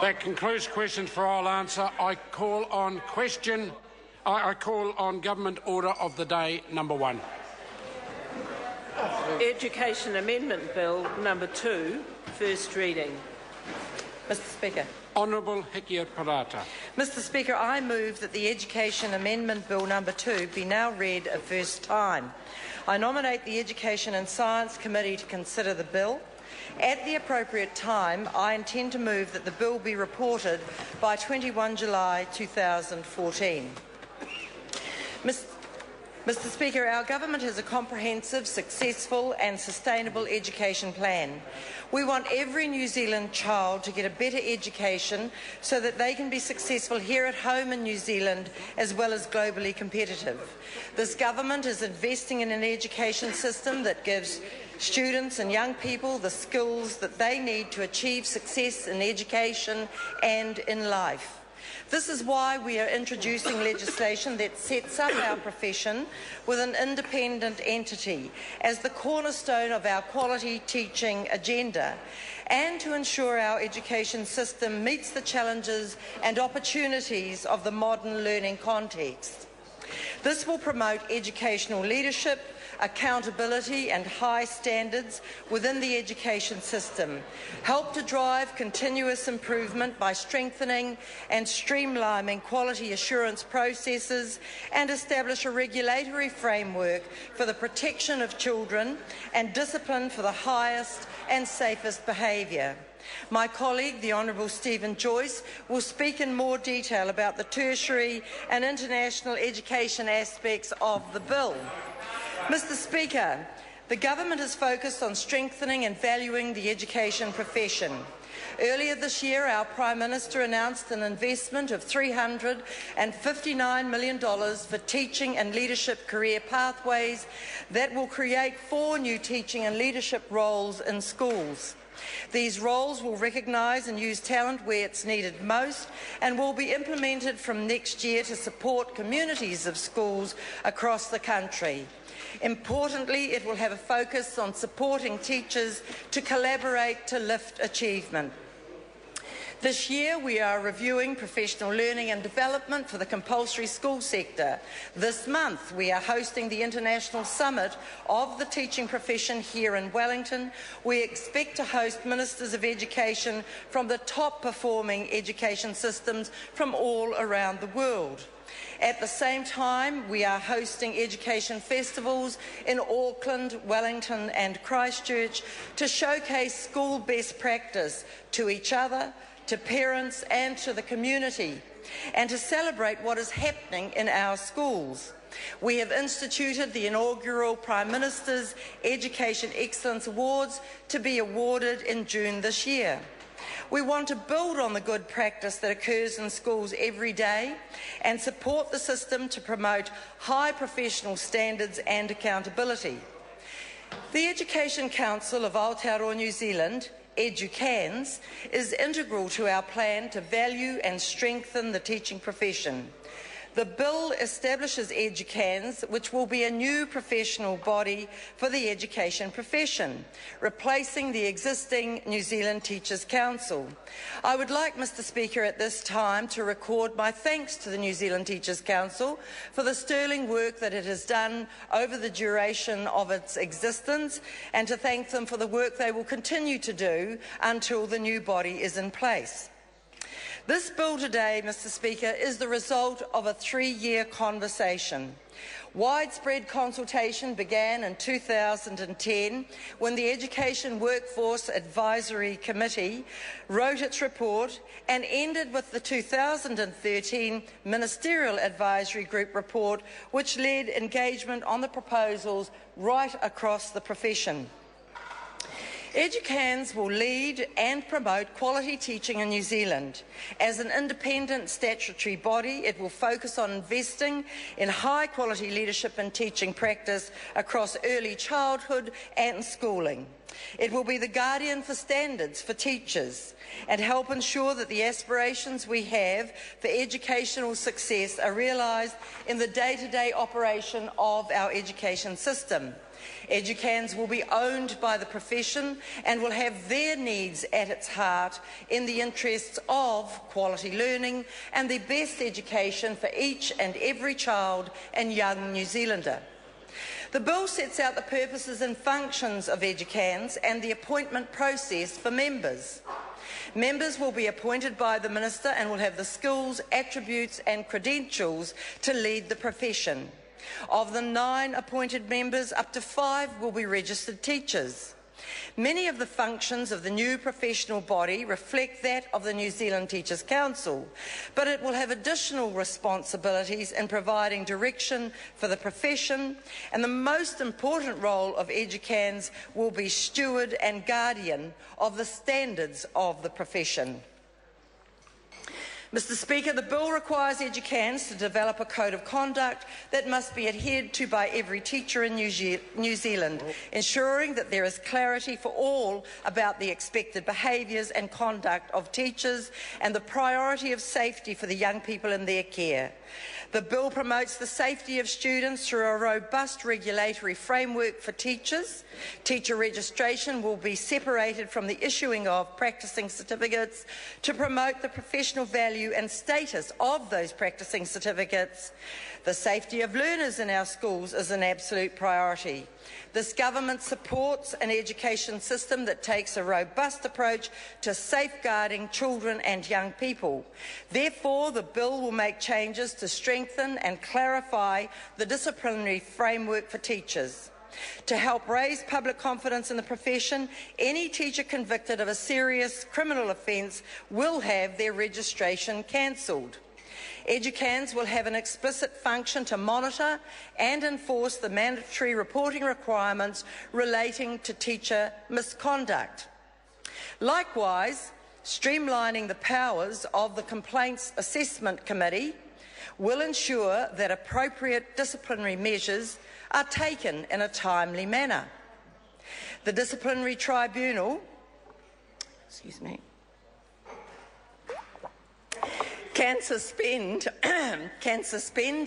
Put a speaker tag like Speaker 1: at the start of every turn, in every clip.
Speaker 1: That concludes questions for oral answer. I call on Government Order of the Day number 1.
Speaker 2: Education Amendment Bill number 2, first reading.
Speaker 3: Mr Speaker.
Speaker 1: Honourable Hikia Parata.
Speaker 3: Mr Speaker, I move that the Education Amendment Bill number 2 be now read a first time. I nominate the Education and Science Committee to consider the bill. At the appropriate time, I intend to move that the bill be reported by 21 July 2014. Mr Speaker, our government has a comprehensive, successful and sustainable education plan. We want every New Zealand child to get a better education so that they can be successful here at home in New Zealand as well as globally competitive. This government is investing in an education system that gives students and young people the skills that they need to achieve success in education and in life. This is why we are introducing legislation that sets up our profession with an independent entity as the cornerstone of our quality teaching agenda, and to ensure our education system meets the challenges and opportunities of the modern learning context. This will promote educational leadership, accountability and high standards within the education system, help to drive continuous improvement by strengthening and streamlining quality assurance processes, and establish a regulatory framework for the protection of children and discipline for the highest and safest behaviour. My colleague, the Honourable Stephen Joyce, will speak in more detail about the tertiary and international education aspects of the bill. Mr Speaker, the government is focused on strengthening and valuing the education profession. Earlier this year, our Prime Minister announced an investment of $359 million for teaching and leadership career pathways that will create 4 new teaching and leadership roles in schools. These roles will recognise and use talent where it's needed most and will be implemented from next year to support communities of schools across the country. Importantly, it will have a focus on supporting teachers to collaborate to lift achievement. This year, we are reviewing professional learning and development for the compulsory school sector. This month, we are hosting the International Summit of the Teaching Profession here in Wellington. We expect to host Ministers of Education from the top-performing education systems from all around the world. At the same time, we are hosting education festivals in Auckland, Wellington and Christchurch to showcase school best practice to each other, to parents and to the community, and to celebrate what is happening in our schools. We have instituted the inaugural Prime Minister's Education Excellence Awards to be awarded in June this year. We want to build on the good practice that occurs in schools every day and support the system to promote high professional standards and accountability. The Education Council of Aotearoa New Zealand, EduCans, is integral to our plan to value and strengthen the teaching profession. The bill establishes EduCans, which will be a new professional body for the education profession, replacing the existing New Zealand Teachers' Council. I would like, Mr Speaker, at this time to record my thanks to the New Zealand Teachers' Council for the sterling work that it has done over the duration of its existence, and to thank them for the work they will continue to do until the new body is in place. This bill today, Mr Speaker, is the result of a 3-year conversation. Widespread consultation began in 2010 when the Education Workforce Advisory Committee wrote its report, and ended with the 2013 Ministerial Advisory Group report, which led engagement on the proposals right across the profession. EduCans will lead and promote quality teaching in New Zealand. As an independent statutory body, it will focus on investing in high-quality leadership and teaching practice across early childhood and schooling. It will be the guardian for standards for teachers and help ensure that the aspirations we have for educational success are realised in the day-to-day operation of our education system. Educans will be owned by the profession and will have their needs at its heart in the interests of quality learning and the best education for each and every child and young New Zealander. The bill sets out the purposes and functions of Educans and the appointment process for members. Members will be appointed by the Minister and will have the skills, attributes and credentials to lead the profession. Of the 9 appointed members, up to 5 will be registered teachers. Many of the functions of the new professional body reflect that of the New Zealand Teachers' Council, but it will have additional responsibilities in providing direction for the profession, and the most important role of Educans will be steward and guardian of the standards of the profession. Mr Speaker, the bill requires Educans to develop a code of conduct that must be adhered to by every teacher in New Zealand, ensuring that there is clarity for all about the expected behaviours and conduct of teachers and the priority of safety for the young people in their care. The bill promotes the safety of students through a robust regulatory framework for teachers. Teacher registration will be separated from the issuing of practising certificates to promote the professional value and status of those practising certificates. The safety of learners in our schools is an absolute priority. This government supports an education system that takes a robust approach to safeguarding children and young people. Therefore, the bill will make changes to strengthen and clarify the disciplinary framework for teachers. To help raise public confidence in the profession, any teacher convicted of a serious criminal offence will have their registration cancelled. Educans will have an explicit function to monitor and enforce the mandatory reporting requirements relating to teacher misconduct. Likewise, streamlining the powers of the Complaints Assessment Committee will ensure that appropriate disciplinary measures are taken in a timely manner. The disciplinary tribunal can suspend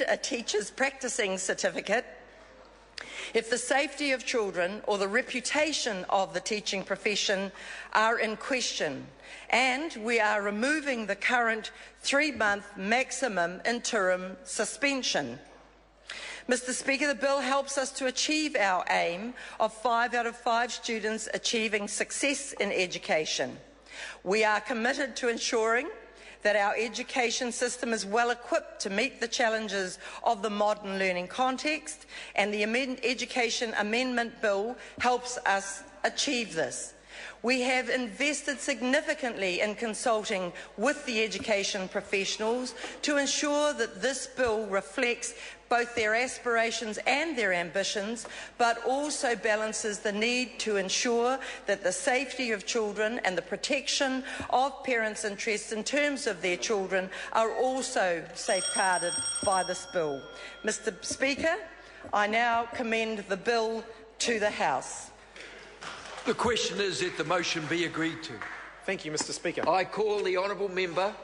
Speaker 3: a teacher's practising certificate if the safety of children or the reputation of the teaching profession are in question, and we are removing the current 3-month maximum interim suspension. Mr Speaker, the bill helps us to achieve our aim of 5 out of 5 students achieving success in education. We are committed to ensuring that our education system is well equipped to meet the challenges of the modern learning context, and the Education Amendment Bill helps us achieve this. We have invested significantly in consulting with the education professionals to ensure that this bill reflects both their aspirations and their ambitions, but also balances the need to ensure that the safety of children and the protection of parents' interests in terms of their children are also safeguarded by this bill. Mr Speaker, I now commend the bill to the House.
Speaker 4: The question is that the motion be agreed to.
Speaker 5: Thank you, Mr Speaker.
Speaker 4: I call the honourable member